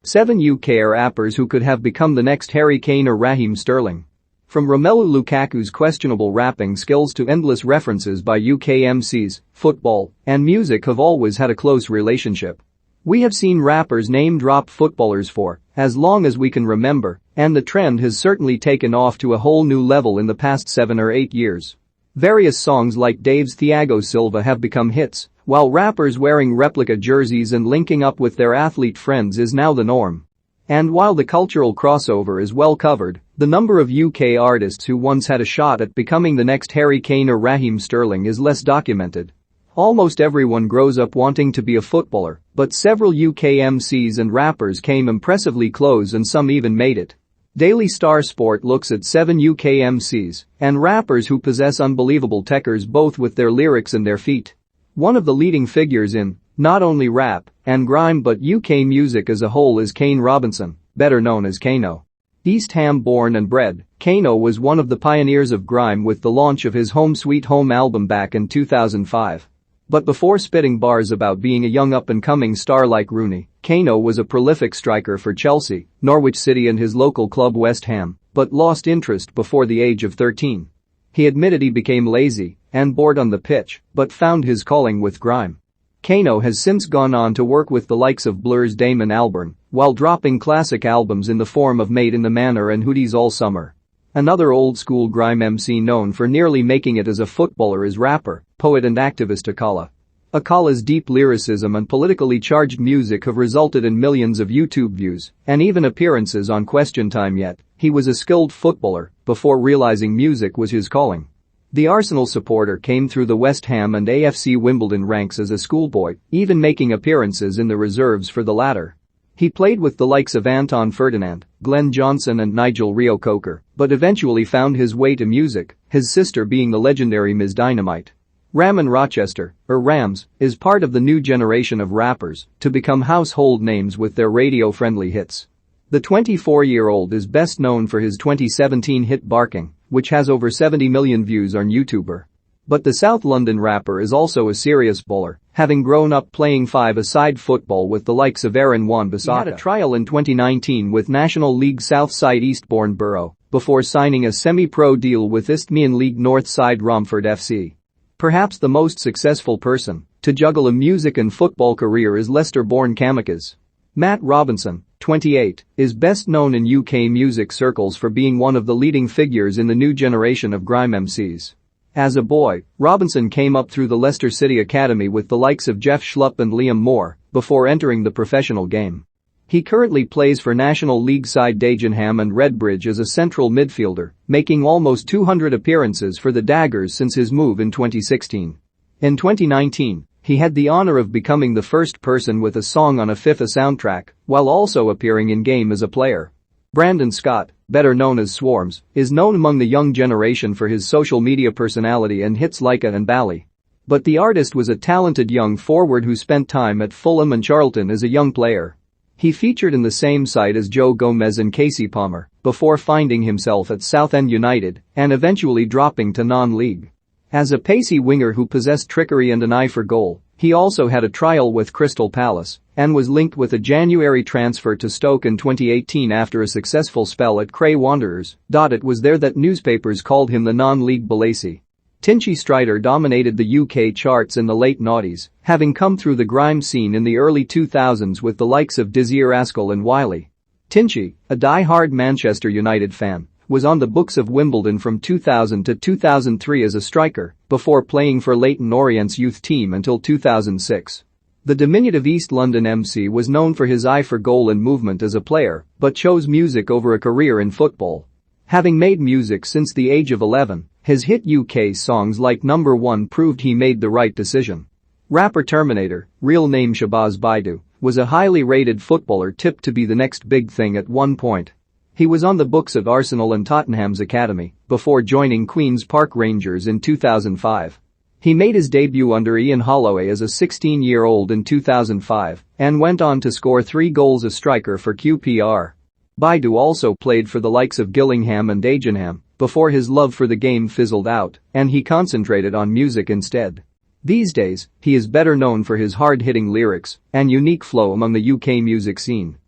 7 UK rappers who could have become the next Harry Kane or Raheem Sterling. From Romelu Lukaku's questionable rapping skills to endless references by UK MCs, football and music have always had a close relationship. We have seen rappers name-drop footballers for as long as we can remember, and the trend has certainly taken off to a whole new level in the past 7 or 8 years. Various songs like Dave's Thiago Silva have become hits, while rappers wearing replica jerseys and linking up with their athlete friends is now the norm. And while the cultural crossover is well covered, the number of UK artists who once had a shot at becoming the next Harry Kane or Raheem Sterling is less documented. Almost everyone grows up wanting to be a footballer, but several UK MCs and rappers came impressively close and some even made it. Daily Star Sport looks at 7 UK MCs and rappers who possess unbelievable techers both with their lyrics and their feet. One of the leading figures in not only rap and grime but UK music as a whole is Kane Robinson, better known as Kano. East Ham born and bred, Kano was one of the pioneers of grime with the launch of his Home Sweet Home album back in 2005. But before spitting bars about being a young up-and-coming star like Rooney, Kano was a prolific striker for Chelsea, Norwich City and his local club West Ham, but lost interest before the age of 13. He admitted he became lazy and bored on the pitch, but found his calling with grime. Kano has since gone on to work with the likes of Blur's Damon Albarn, while dropping classic albums in the form of Made in the Manor and Hoodies All Summer. Another old-school grime MC known for nearly making it as a footballer is rapper, poet and activist Akala. Akala's deep lyricism and politically charged music have resulted in millions of YouTube views and even appearances on Question Time. Yet he was a skilled footballer before realizing music was his calling. The Arsenal supporter came through the West Ham and AFC Wimbledon ranks as a schoolboy, even making appearances in the reserves for the latter. He played with the likes of Anton Ferdinand, Glenn Johnson and Nigel Reo-Coker, but eventually found his way to music, his sister being the legendary Ms. Dynamite. Raman Rochester, or Rams, is part of the new generation of rappers to become household names with their radio-friendly hits. The 24-year-old is best known for his 2017 hit Barking, which has over 70 million views on YouTube. But the South London rapper is also a serious bowler, having grown up playing five-a-side football with the likes of Aaron Wan-Bissaka. He had a trial in 2019 with National League Southside Eastbourne Borough before signing a semi-pro deal with Isthmian League Northside Romford FC. Perhaps the most successful person to juggle a music and football career is Leicester-born Kamikaze. Matt Robinson, 28, is best known in UK music circles for being one of the leading figures in the new generation of grime MCs. As a boy, Robinson came up through the Leicester City Academy with the likes of Jeff Schlupp and Liam Moore before entering the professional game. He currently plays for National League side Dagenham and Redbridge as a central midfielder, making almost 200 appearances for the Daggers since his move in 2016. In 2019, he had the honor of becoming the first person with a song on a FIFA soundtrack, while also appearing in-game as a player. Brandon Scott, better known as Swarms, is known among the young generation for his social media personality and hits like It and Bally. But the artist was a talented young forward who spent time at Fulham and Charlton as a young player. He featured in the same side as Joe Gomez and Casey Palmer before finding himself at Southend United and eventually dropping to non-league. As a pacey winger who possessed trickery and an eye for goal, he also had a trial with Crystal Palace and was linked with a January transfer to Stoke in 2018 after a successful spell at Cray Wanderers. It was there that newspapers called him the non-league Balassi. Tinchy Strider dominated the UK charts in the late noughties, having come through the grime scene in the early 2000s with the likes of Desir Askell and Wiley. Tinchy, a die-hard Manchester United fan, was on the books of Wimbledon from 2000 to 2003 as a striker, before playing for Leyton Orient's youth team until 2006. The diminutive East London MC was known for his eye for goal and movement as a player, but chose music over a career in football. Having made music since the age of 11, his hit UK songs like Number 1 proved he made the right decision. Rapper Terminator, real name Shabazz Baidu, was a highly rated footballer tipped to be the next big thing at one point. He was on the books of Arsenal and Tottenham's academy before joining Queen's Park Rangers in 2005. He made his debut under Ian Holloway as a 16-year-old in 2005 and went on to score 3 goals as striker for QPR. Baidu also played for the likes of Gillingham and Dagenham before his love for the game fizzled out and he concentrated on music instead. These days, he is better known for his hard-hitting lyrics and unique flow among the UK music scene.